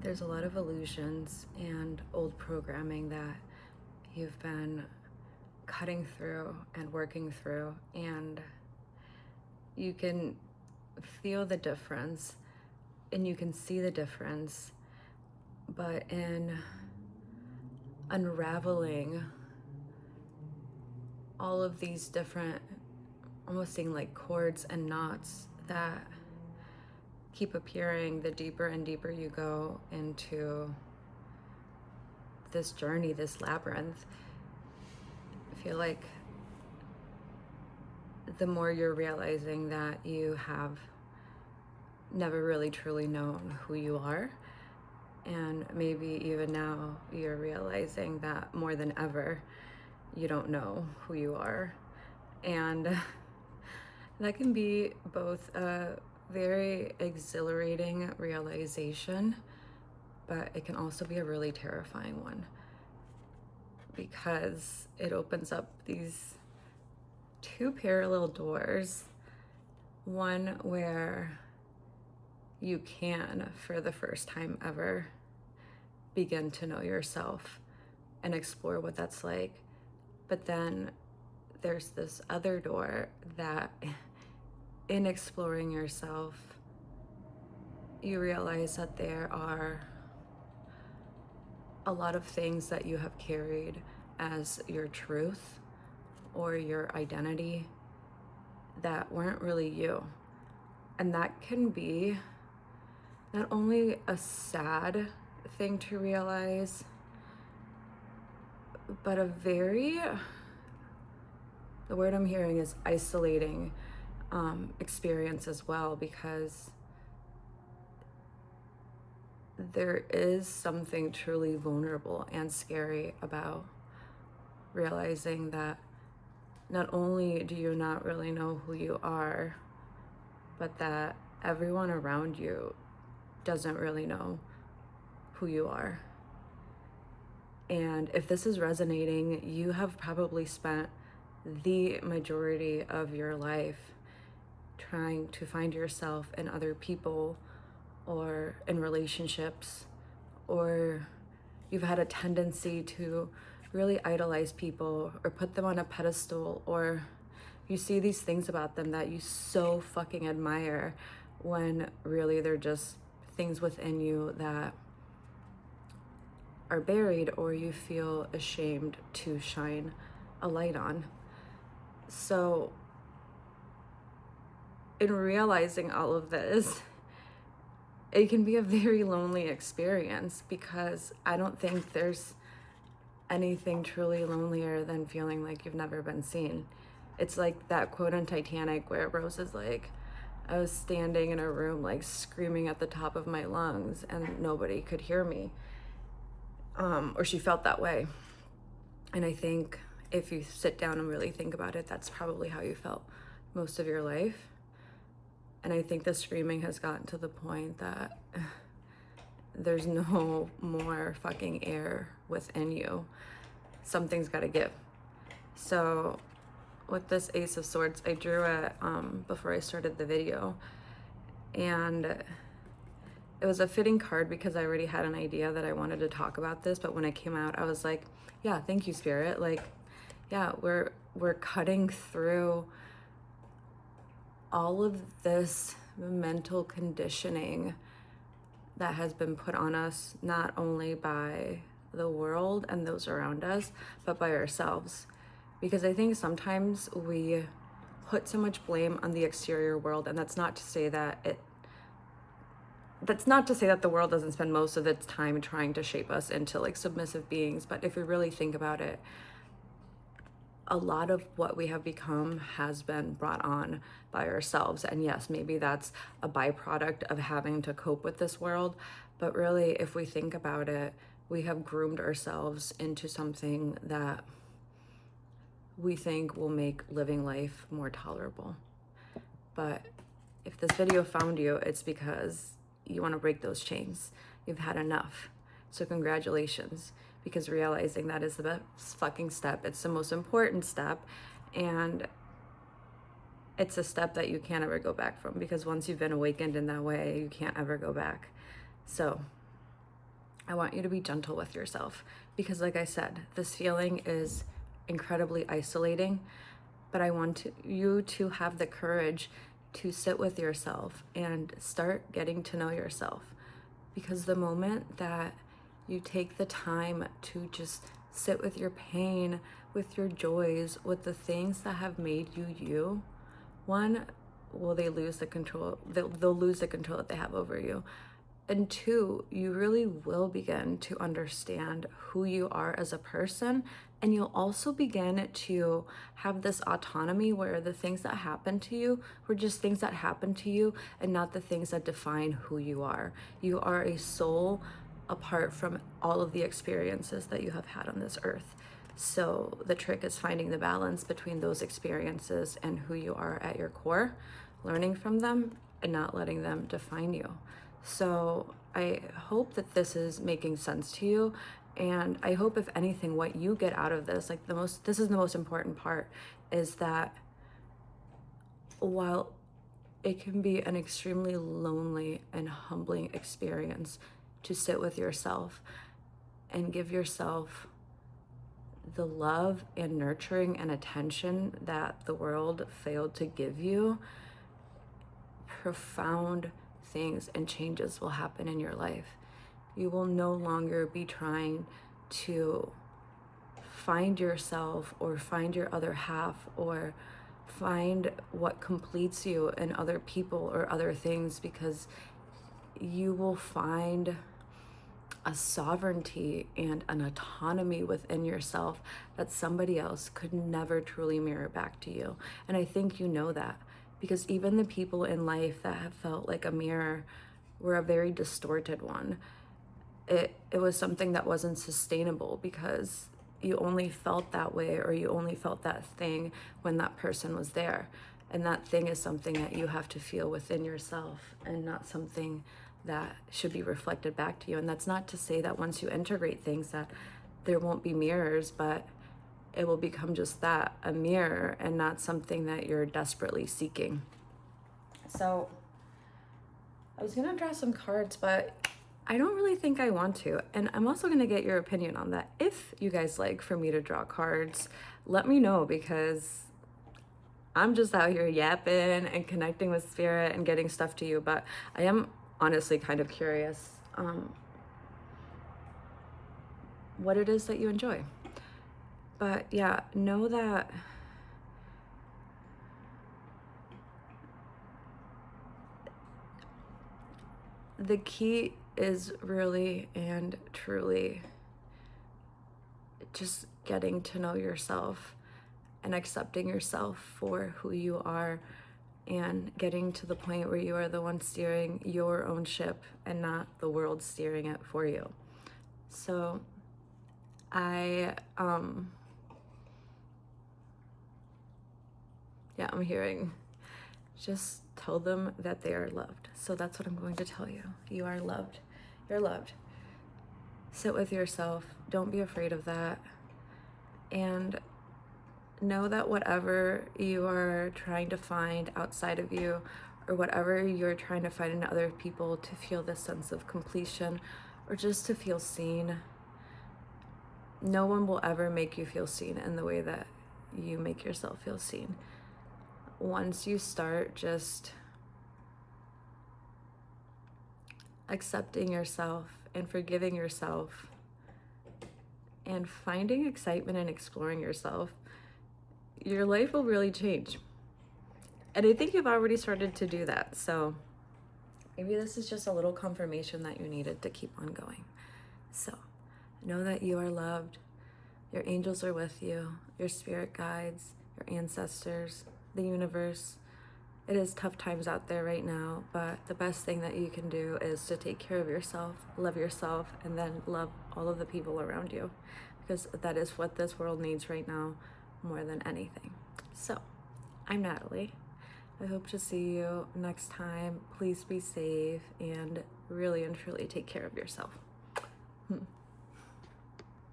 there's a lot of illusions and old programming that you've been cutting through and working through, and you can feel the difference and you can see the difference. But in unraveling all of these different, almost seeing like cords and knots that keep appearing, the deeper and deeper you go into this journey, this labyrinth, I feel like the more you're realizing that you have never really truly known who you are. And maybe even now you're realizing that more than ever, you don't know who you are. And that can be both a very exhilarating realization, but it can also be a really terrifying one, because it opens up these two parallel doors. One where you can, for the first time ever, begin to know yourself and explore what that's like. But then there's this other door that, in exploring yourself, you realize that there are a lot of things that you have carried as your truth or your identity that weren't really you. And that can be not only a sad thing to realize, but a very, the word I'm hearing is isolating experience as well, because there is something truly vulnerable and scary about realizing that not only do you not really know who you are, but that everyone around you doesn't really know who you are. And if this is resonating, you have probably spent the majority of your life trying to find yourself in other people or in relationships, or you've had a tendency to really idolize people or put them on a pedestal, or you see these things about them that you so fucking admire when really they're just things within you that are buried or you feel ashamed to shine a light on. So in realizing all of this, it can be a very lonely experience, because I don't think there's anything truly lonelier than feeling like you've never been seen. It's like that quote on Titanic where Rose is like, I was standing in a room like screaming at the top of my lungs and nobody could hear me. Or she felt that way. And I think if you sit down and really think about it, that's probably how you felt most of your life. And I think the screaming has gotten to the point that there's no more fucking air within you. Something's got to give. So with this Ace of Swords, I drew it before I started the video, and it was a fitting card because I already had an idea that I wanted to talk about this. But when it came out, I was like, yeah, thank you, Spirit. Like, yeah, we're cutting through all of this mental conditioning that has been put on us, not only by the world and those around us, but by ourselves. Because I think sometimes we put so much blame on the exterior world, and that's not to say that the world doesn't spend most of its time trying to shape us into like submissive beings. But if we really think about it, a lot of what we have become has been brought on by ourselves. And yes, maybe that's a byproduct of having to cope with this world. But really, if we think about it, we have groomed ourselves into something that we think will make living life more tolerable. But if this video found you, it's because you want to break those chains. You've had enough. So congratulations, because realizing that is the best fucking step. It's the most important step, and it's a step that you can't ever go back from, because once you've been awakened in that way, you can't ever go back. So I want you to be gentle with yourself because, like I said, this feeling is incredibly isolating, but I want you to have the courage to sit with yourself and start getting to know yourself. Because the moment that you take the time to just sit with your pain, with your joys, with the things that have made you you, one, will they lose the control, they'll lose the control that they have over you. And two, you really will begin to understand who you are as a person. And you'll also begin to have this autonomy where the things that happen to you were just things that happen to you and not the things that define who you are. You are a soul apart from all of the experiences that you have had on this earth. So the trick is finding the balance between those experiences and who you are at your core, learning from them and not letting them define you. So I hope that this is making sense to you. And I hope, if anything, what you get out of this, like this is the most important part, is that while it can be an extremely lonely and humbling experience to sit with yourself and give yourself the love and nurturing and attention that the world failed to give you, profound things and changes will happen in your life. You will no longer be trying to find yourself or find your other half or find what completes you in other people or other things, because you will find a sovereignty and an autonomy within yourself that somebody else could never truly mirror back to you. And I think you know that, because even the people in life that have felt like a mirror were a very distorted one. It was something that wasn't sustainable because you only felt that way, or you only felt that thing when that person was there. And that thing is something that you have to feel within yourself and not something that should be reflected back to you. And that's not to say that once you integrate things that there won't be mirrors, but it will become just that, a mirror, and not something that you're desperately seeking. So I was gonna draw some cards, but I don't really think I want to. And I'm also gonna get your opinion on that. If you guys like for me to draw cards, let me know, because I'm just out here yapping and connecting with spirit and getting stuff to you. But I am honestly kind of curious what it is that you enjoy. But yeah, know that the key is really and truly just getting to know yourself and accepting yourself for who you are, and getting to the point where you are the one steering your own ship and not the world steering it for you. So I'm hearing, just tell them that they are loved. So that's what I'm going to tell you. You are loved. You're loved. Sit with yourself. Don't be afraid of that. And know that whatever you are trying to find outside of you, or whatever you're trying to find in other people to feel this sense of completion or just to feel seen, no one will ever make you feel seen in the way that you make yourself feel seen. Once you start just accepting yourself and forgiving yourself and finding excitement and exploring yourself, your life will really change. And I think you've already started to do that. So maybe this is just a little confirmation that you needed to keep on going. So know that you are loved. Your angels are with you, your spirit guides, your ancestors, the universe. It is tough times out there right now, but the best thing that you can do is to take care of yourself, love yourself, and then love all of the people around you, because that is what this world needs right now more than anything. So I'm Nathalie. I hope to see you next time. Please be safe and really and truly take care of yourself.